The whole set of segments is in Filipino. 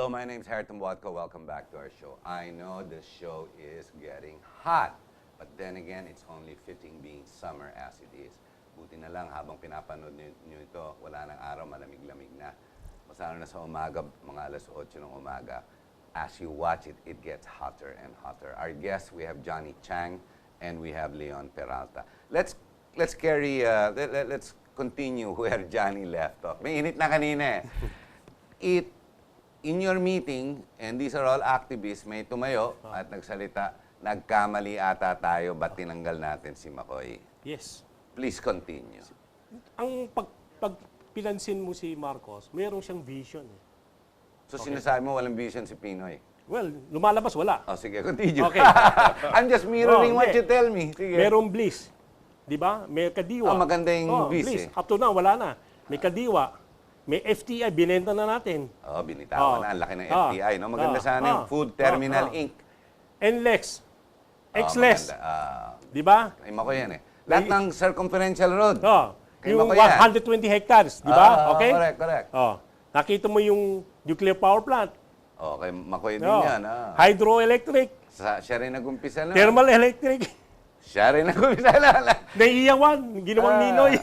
Hello, my name is Harton Watko. Welcome back to our show. I know the show is getting hot, but then again, it's only fitting being summer as it is. Buti na lang habang pinapanood nyo ito, wala nang araw, malamig-lamig na. Masano na sa umaga, mga alas 8 ng umaga. As you watch it, it gets hotter and hotter. Our guests, we have Johnny Chang and we have Leon Peralta. Let's continue where Johnny left off. May init na kanina eh. In your meeting, and these are all activists, may tumayo at nagsalita, nagkamali ata tayo, ba't tinanggal natin si McCoy? Yes. Please continue. Ang pag pinansin mo si Marcos, mayroon siyang vision. So sinasabi mo walang vision si Pinoy? Well, lumalabas wala. Oh, sige, continue. Okay. I'm just mirroring what hindi. you tell me. Sige. Merong bliss. Di ba? May kadiwa. Maganda yung bliss eh. Up to now, wala na. May kadiwa. May FTI, binenta na natin. Oh, binitawan na. Ang laki ng FTI, no? Maganda sana yung Food Terminal Inc. NLEX. XLEX. Di ba? Ay, McCoy yan eh. Lahat ng circumferential road. Kay Yung McCoy yan. 120 hectares. Di ba? Okay? Correct. Nakita mo yung nuclear power plant. Okay, McCoy din yan. Hydroelectric. Siya rin nag-umpisa na. Thermal electric. Siya rin nag-umpisa na. Naiiyawan. Ginawang Ninoy.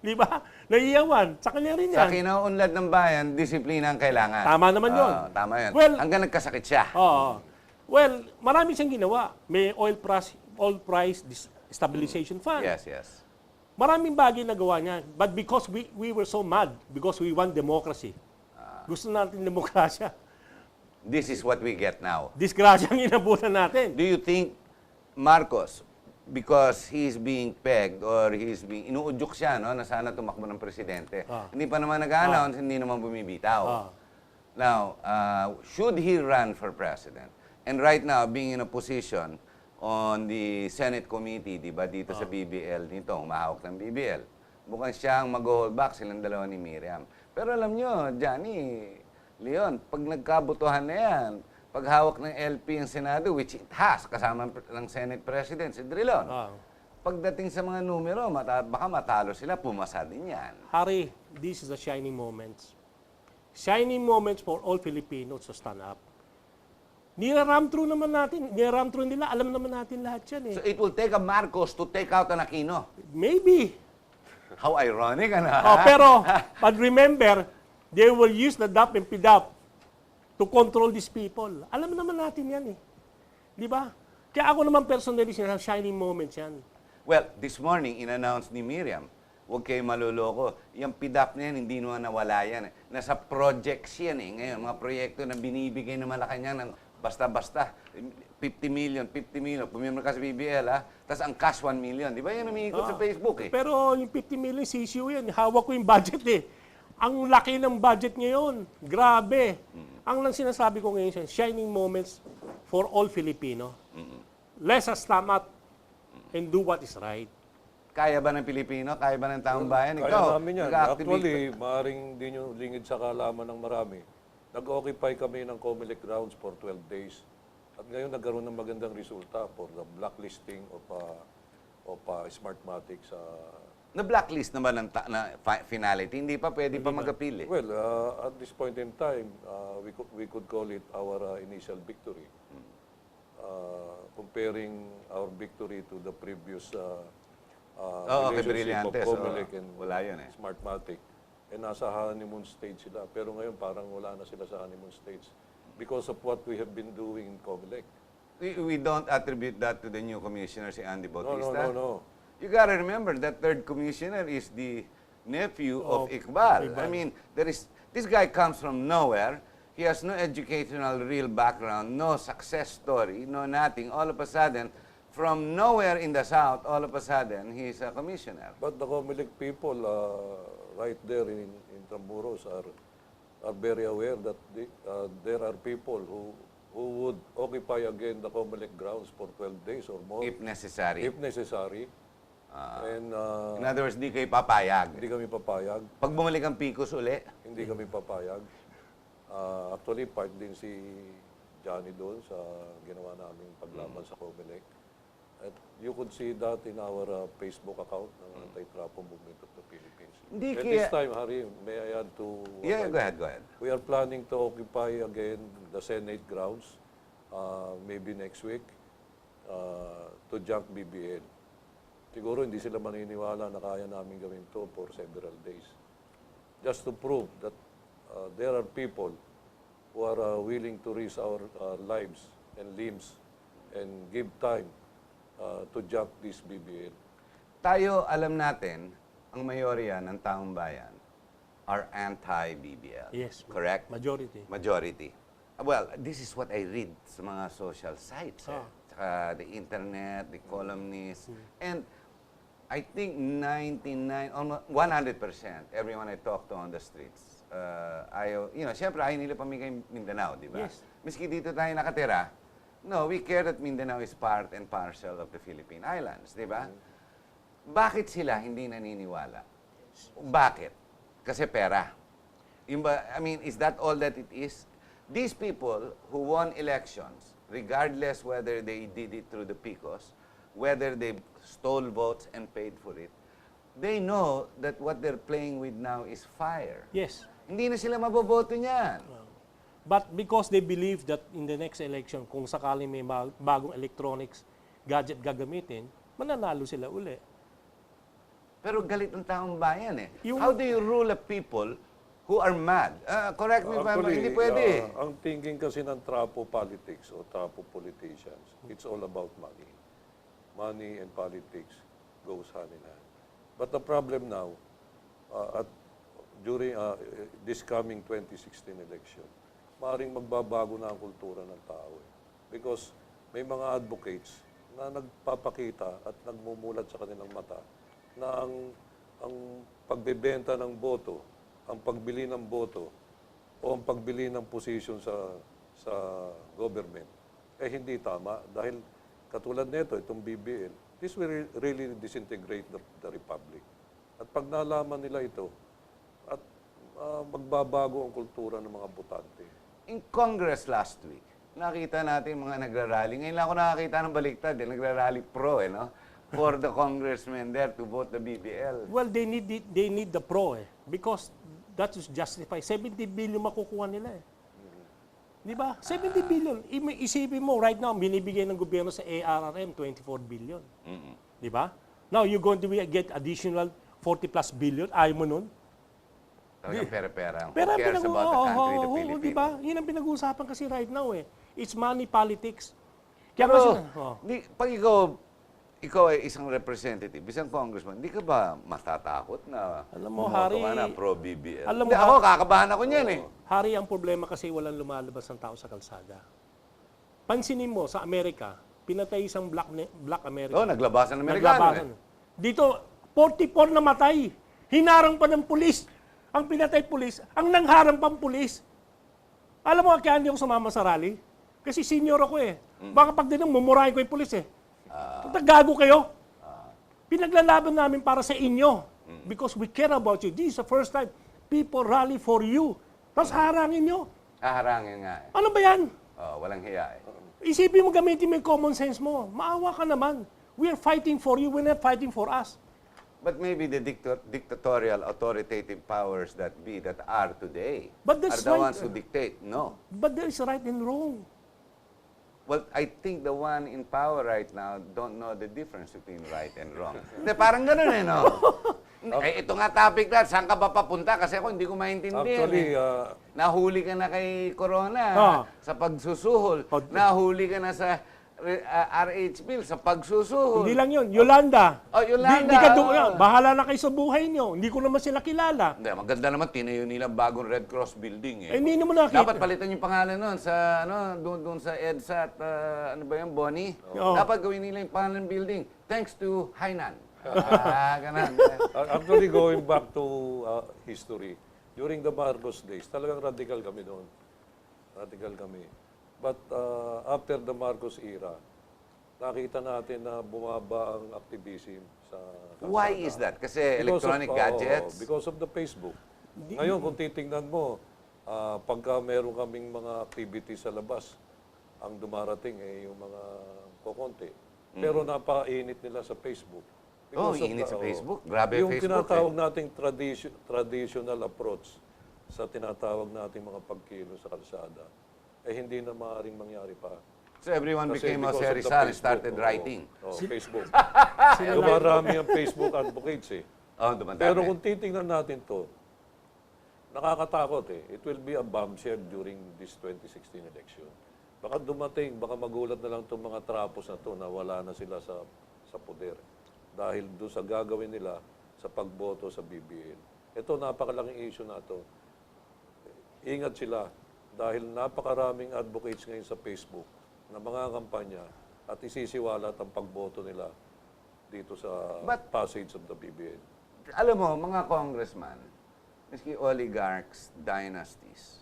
Di ba? Naiiyawan. Sa kanya rin yan. Sa kinauunlad ng bayan, disiplina ang kailangan. Tama naman yun. Tama yun. Well, hanggang nagkasakit siya. Well, marami siyang ginawa. May oil price stabilization fund. Yes. Maraming bagay na gawa niya. But because we were so mad, because we want democracy, gusto natin demokrasya. This is what we get now. Disgrasya ang inabutan natin. Do you think Marcos, because he's being pegged or inuudyok siya, no, na sana tumakbo ng presidente, hindi pa naman nag-announce, hindi naman bumibitaw. Now, should he run for president? And right now, being in a position on the Senate Committee, di ba, dito sa BBL, dito, humahawak ng BBL. Mukhang siyang mag-hold back silang dalawa ni Miriam. Pero alam nyo, Johnny, Leon, pag nagkabutuhan na yan, pag hawak ng LP ang Senado, which it has, kasama ng Senate President, si Drilon, pagdating sa mga numero, baka matalo sila, pumasa din yan. Harry, this is a shining moment. Shining moments for all Filipinos to stand up. Nira-ram through naman natin. Nira-ram through nila. Alam naman natin lahat yan eh. So it will take a Marcos to take out an Aquino. Maybe. How ironic, ano? Pero, but remember, they will use the DAP and PDAP to control these people. Alam naman natin yan eh. Di ba? Kaya ako naman personally, shining moments yan. Well, this morning, in-announce ni Miriam, huwag kayo maluloko. Yung PDAP na yan, hindi naman nawala yan. Nasa projects yan eh. Ngayon, mga proyekto na binibigay na Malacanang ng basta-basta. 50 million. Pumimra ka sa BBL, ha? Tapos ang cash 1 million. Di ba yan umiikot sa Facebook eh? Pero yung 50 million, CCU yan. Hawak ko yung budget eh. Ang laki ng budget ngayon. Grabe. Ang lang sinasabi ko ngayon, shining moments for all Filipino. Let us stand up and do what is right. Kaya ba ng Pilipino? Kaya ba ng taong bayan? Kaya Ikaw, namin yan. Actually, maaaring di nyo lingid sa kaalaman ng marami. Nag-occupy kami ng Comelec grounds for 12 days. At ngayon nagkaroon ng magandang resulta for the blacklisting of Smartmatic sa... Na-blacklist naman ng finality. Hindi pa pwede pa mag-appeal eh. Well, at this point in time, we could call it our initial victory. Comparing our victory to the previous relationship of Comelec and wala yun eh. Smartmatic. Nasa honeymoon stage sila. Pero ngayon parang wala na sila sa honeymoon stage because of what we have been doing in Comelec. We don't attribute that to the new commissioner, si Andy Bautista. No. You gotta remember that third commissioner is the nephew of Iqbal. I mean, this guy comes from nowhere. He has no educational real background, no success story, no nothing. All of a sudden, from nowhere in the South, all of a sudden, he's a commissioner. But the Comelec people right there in Intramuros are very aware that there are people who would occupy again the Comelec grounds for 12 days or more. If necessary. If necessary. And, in other words, di kayo papayag. hindi kami papayag. Pag bumalik ang Picos uli, Hindi kami papayag. Actually, part din si Johnny doon sa ginawa naming paglaban sa Comelec. At you could see that in our Facebook account ng Anti-Trapo Movement of the Philippines. Hindi At kaya- this time, Harry, may I add to... Yeah, go ahead. We are planning to occupy again the Senate grounds, maybe next week, to junk BBL. Siguro hindi sila maniniwala na kaya namin gawin to for several days. Just to prove that there are people who are willing to risk our lives and limbs and give time to junk this BBL. Tayo, alam natin, ang mayorya ng taong bayan are anti-BBL. Yes. Correct? Majority. Majority. Well, this is what I read sa mga social sites. Ah. Tsaka the internet, the columnists. And I think 100%, everyone I talk to on the streets, ayaw, syempre ayaw nila pamigay Mindanao, di ba? Yes. Miski dito tayo nakatira, no, we care that Mindanao is part and parcel of the Philippine Islands, di ba? Bakit sila hindi naniniwala? Bakit? Kasi pera. I mean, is that all that it is? These people who won elections, regardless whether they did it through the PICOS, whether they stole votes and paid for it, they know that what they're playing with now is fire. Yes. Hindi na sila maboboto niyan. But because they believe that in the next election, kung sakaling may bagong electronics gadget gagamitin, mananalo sila uli. Pero galit ang taong bayan eh. Yung- How do you rule a people who are mad? Correct me if I'm wrong. Hindi pwede. Ang thinking kasi ng trapo politics o trapo politicians, it's all about money. Money and politics goes hand in hand. But the problem now, during this coming 2016 election, maaaring magbabago na ang kultura ng tao. Because may mga advocates na nagpapakita at nagmumulat sa kanilang mata na ang pagbebenta ng boto, ang pagbili ng boto, o ang pagbili ng position sa government, hindi tama. Dahil katulad nito, itong BBL, this will really disintegrate the republic. At pag nalaman nila ito, at magbabago ang kultura ng mga botante. In Congress last week, nakita natin mga nagrarally. Ngayon lang ako nakakita ng baliktad, nagrarally pro, no? For the congressmen there to vote the BBL. Well, they need the pro because that is justified. 70 billion makukuha nila eh. Di ba? 70 billion. Isipin mo, right now, binibigay ng gobyerno sa ARRM 24 billion. Di ba? Now, you're going to get additional 40 plus billion. Ayaw mo nun? Talagang pera-pera. Who Pero ang cares about the country, the di Philippines? ba? Yun ang pinag-uusapan kasi right now eh. It's money politics. Kaya Pero, kasi, pag ikaw ay isang representative, isang congressman, hindi ka ba matatakot na Alam mo, bumoto Harry, ka na pro-BBL? alam mo, Hindi, ako, kakabahan ako niyan eh. Hari, ang problema kasi walang lumalabas ng tao sa kalsada. Pansinin mo, sa Amerika, pinatay isang black American. Oo, naglabasan ng Amerikano Naglabasan. Dito, 44 na matay. Hinarang pa ng pulis. Ang pinatay pulis, ang nangharang pang pulis. Alam mo, kaya hindi ako sumama sa rally? Kasi senior ako eh. Baka pag dinang mumurahin ko yung pulis eh. Gago kayo. Pinaglalaban namin para sa inyo. Because we care about you. This is the first time people rally for you. Tapos harangin nyo. Haharangin nga eh. Ano ba yan? Walang hiya eh. Isipin mo, gamitin mo yung common sense mo. Maawa ka naman. We are fighting for you. We're not fighting for us. But maybe the dictatorial, authoritative powers that be, that are today, But are that's the right. ones who dictate. No. But there is right and wrong. Well, I think the one in power right now don't know the difference between right and wrong. Hindi, parang ganun eh, no? Ito nga topic na, saan ka ba papunta? Kasi ako hindi ko maintindihan. Actually, Nahuli ka na kay Corona sa pagsusuhol. Nahuli ka na sa RH bill sa pagsusuhol. Hindi lang yun. Yolanda. Oh, Yolanda. Di ka doon. Bahala na kayo sa buhay nyo. Hindi ko naman sila kilala. Hindi, maganda naman, tinayo nila bagong Red Cross building eh. Hindi naman nakita. Dapat palitan yung pangalan nun sa, doon sa EDSA at, ano ba yun, Bonnie? Oo. Dapat gawin nila yung pangalan ng building. Thanks to Hainan. Ganun. actually, going back to history, during the Marcos days, talagang radical kami doon. Radical kami. But after the Marcos era, nakita natin na bumaba ang activism sa kalsada. Why is that? Kasi electronic gadgets? Because of the Facebook. Ngayon, kung titingnan mo, pagka meron kaming mga activities sa labas, ang dumarating yung mga kokonti. Pero napainit nila sa Facebook. Oh, init sa Facebook. Grabe yung Facebook tinatawag nating traditional approach sa tinatawag nating mga pagkilo sa kalsada, hindi na maaaring mangyari pa. So everyone Kasi became because Jose of the Rizal and Facebook, started oo. writing. Facebook. Sila lang. Dumarami ang Facebook advocates eh. Oh, dumandami. Pero kung titingnan natin to, nakakatakot eh. It will be a bombshell during this 2016 election. Baka dumating, baka magulat na lang itong mga trapos na to na wala na sila sa poder. Dahil doon sa gagawin nila sa pagboto sa BBM. Ito, napakalaking issue na to. Ingat sila dahil napakaraming advocates ngayon sa Facebook na mga kampanya at isisiwalat ang pagboto nila dito sa But- passage of the BBM. Alam mo, mga congressman, miski oligarchs, dynasties,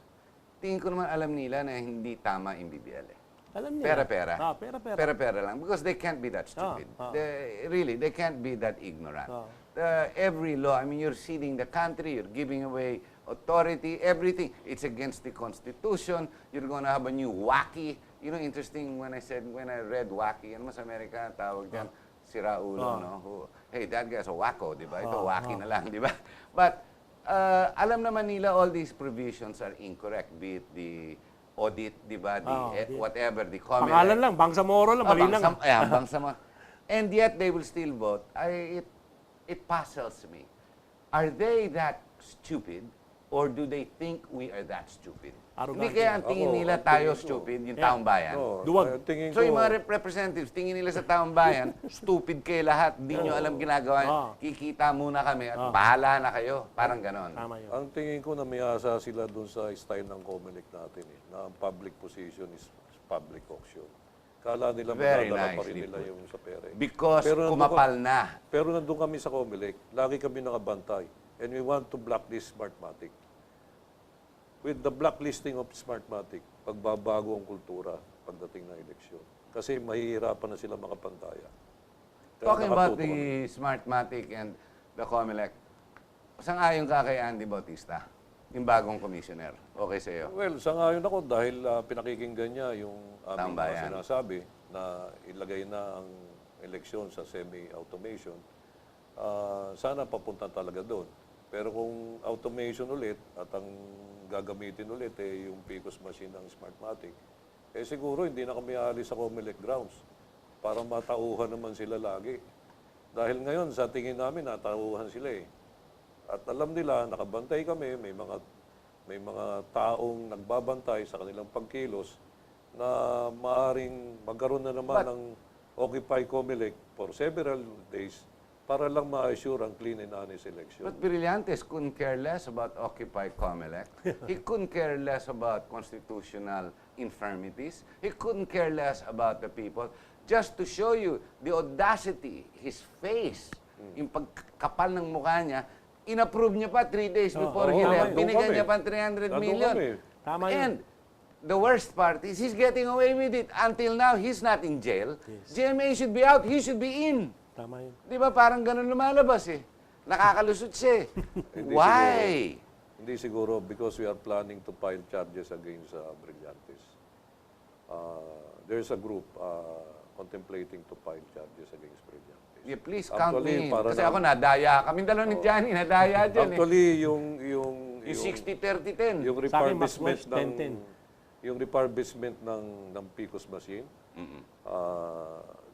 tingin ko naman alam nila na hindi tama yung BBL eh. Alam niya. Pera-pera. Pera-pera. Pera-pera lang. Because they can't be that stupid. They can't be that ignorant. Every law, I mean, you're ceding the country, you're giving away authority, everything. It's against the Constitution. You're gonna have a new wacky. You know, interesting when I read wacky, ano mas Amerika, tawag dyan, siraulo, no? Hey, that guy's a wacko, di ba? Ito, wacky na lang, di ba? But, alam naman nila all these provisions are incorrect, be it the audit, di ba? Whatever, the comment. Pangalan lang, Bangsamoro lang, mali lang. Bangsama. And yet, they will still vote. It puzzles me. Are they that stupid or do they think we are that stupid? Arrogante. Hindi kaya ang tingin Ako, nila ang tayo tingin ko. stupid, yung taong bayan. No, Duwag. tingin So yung ko- mga representatives, tingin nila sa taong bayan, stupid kayo lahat, hindi nyo alam ginagawa. Kikita muna kami at bahala na kayo. Parang ganon. Tama yun. Ang tingin ko na may asa sila dun sa style ng COMELEC natin eh, na ang public position is public auction. Kala nila Very madadala pa nicely rin nila put. yung sa pera eh. Because Pero nandun kumapal ka- na. Pero nandun kami sa COMELEC, lagi kami nakabantay. And we want to blacklist Smartmatic. With the blacklisting of Smartmatic, pagbabago ang kultura pagdating ng eleksyon. Kasi mahihirapan na sila makapantaya. Kaya Talking about nakatuto kami. the Smartmatic and the COMELEC, sang-ayon ka kay Andy Bautista, yung bagong commissioner. Okay sa iyo? Well, sangayon ako dahil pinakikinggan niya yung aming mga Tambayan. sinasabi na ilagay na ang eleksyon sa semi-automation. Sana papunta talaga doon. Pero kung automation ulit at ang gagamitin ulit yung PCOS machine ng Smartmatic, siguro hindi na kami aalis sa COMELEC grounds para matauhan naman sila lagi. Dahil ngayon, sa tingin namin, natauhan sila eh. At alam nila, nakabantay kami, may mga taong nagbabantay sa kanilang pagkilos na maaring magkaroon na naman ng Occupy COMELEC for several days para lang ma-assure ang clean and honest election. But Brillantes couldn't care less about Occupy COMELEC. He couldn't care less about constitutional infirmities. He couldn't care less about the people. Just to show you the audacity, his face, yung pagkapal ng mukha niya, inapprove niya pa 3 days before he oo, left. nandun Binigyan kami. niya pa 300 Nandun million. kami. Tama yun. And the worst part is he's getting away with it. Until now, he's not in jail. GMA should be out. He should be in. Tama yun. Di ba parang ganun lumalabas eh. Nakakalusot siya eh. Hindi Why? Hindi siguro because we are planning to file charges against Brillantes. There's a group contemplating to file charges against Brillantes. Yeah, please count Actually, me in. para Kasi na- ako nadaya. Kami dalawa ni Johnny, nadaya dyan eh. Actually, yung Yung 60-30-10. yung Sa akin, mas refurbishment worse, ng 10-10. Mm-hmm. ng PCOS machine,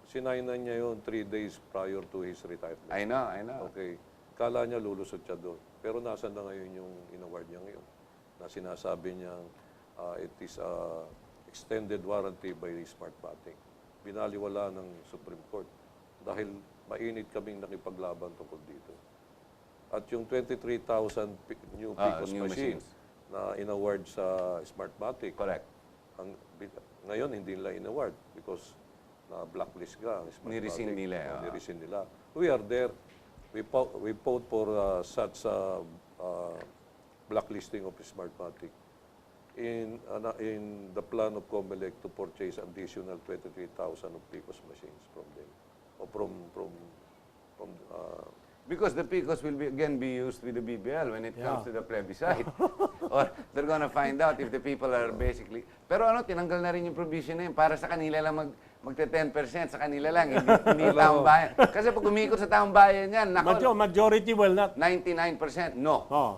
sinainan niya yun 3 days prior to his retirement. I know. Okay. Kala niya lulusot siya doon. Pero nasa na ngayon yung in-award niya ngayon? Na sinasabi niya it is extended warranty by Smartmatic. Binaliwala ng Supreme Court dahil mainit kaming nakipaglaban tungkol dito. At yung 23,000 new PCOS new machine machines. na in-award sa Smartmatic, Correct. ngayon hindi nila in-award because na blacklist ka ang Smartmatic. Nirescind nila, Nirescind nila. We are there. We fought for such blacklisting of Smartmatic in the plan of COMELEC to purchase additional 23,000 of PCOS machines from them or from Because the PCOS will again be used with the BBL when it comes to the plebiscite. Or they're gonna find out if the people are basically... Pero tinanggal na rin yung provision na yun para sa kanila lang magte-10% sa kanila lang, hindi taong bayan. Kasi pag umikot sa taong bayan yan, nako, Majority will not. 99% no. Oh.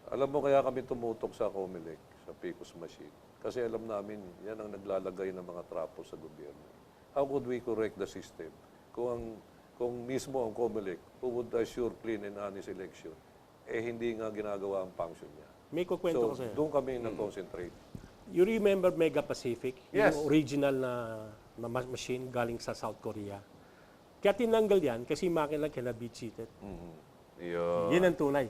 Alam mo kaya kami tumutok sa COMELEC, sa PICOS machine. Kasi alam namin, yan ang naglalagay ng mga trapo sa gobyerno. How could we correct the system kung mismo ang COMELEC, who would assure clean and honest election, hindi nga ginagawa ang function niya. May kukwento ko So, sa'yo. doon kami nag-concentrate. You remember Mega Pacific? Yes. Yung original na machine galing sa South Korea. Kaya tinanggal yan kasi makina cannot be cheated. Yun. Yan ang tunay.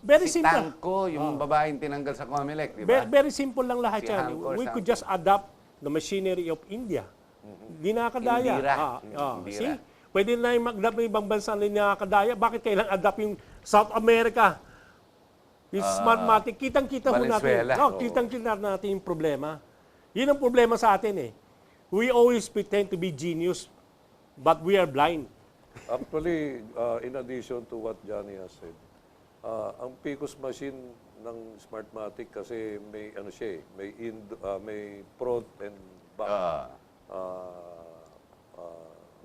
Very Si simple. Tangko, yung babaeng tinanggal sa COMELEC, di ba? Very simple lang lahat Si yan. Hancor, We Sam. could just adapt the machinery of India. Hindi nakakadaya. Indira. Indira. See? Pwede na yung mag-adapt ng ibang bansa na hindi nakakadaya. Bakit kailangan adapt yung South America? Yung Smartmatic. Kitang-kita mo natin. Valenzuela. Kitang-kita natin yung problema. Yun ang problema sa atin eh. We always pretend to be genius, but we are blind. Actually, in addition to what Johnny has said, ang PICOS machine ng Smartmatic kasi may ano siya, may front and back.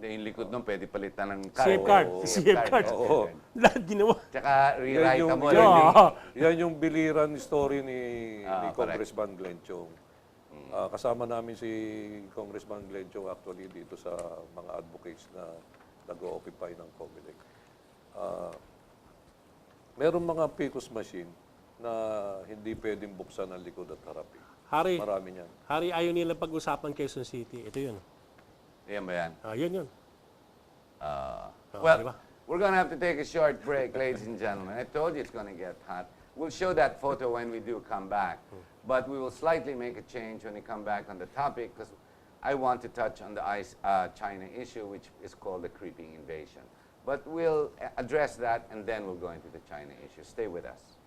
Yung likod nun, pwede palitan ng Safeguard. Oo. Safeguard. Oo. Lahat ginawa. Tsaka rewrite mo. Yan yung biliran story ni correct. Congressman Glenn Chong. Kasama namin si Congressman Glenn Chong actually dito sa mga advocates na nag-occupy ng COMELEC. Merong mga PICOS machine na hindi pwedeng buksan ang likod at harapin. Hari, Marami niyan. Hari, ayaw nila pag-usapan Quezon City. Ito yun. Yan ba yan? Yun. Well, diba? we're gonna have to take a short break, ladies and gentlemen. I told you it's gonna get hot. We'll show that photo when we do come back. But we will slightly make a change when we come back on the topic because I want to touch on the China issue, which is called the creeping invasion. But we'll address that and then we'll go into the China issue. Stay with us.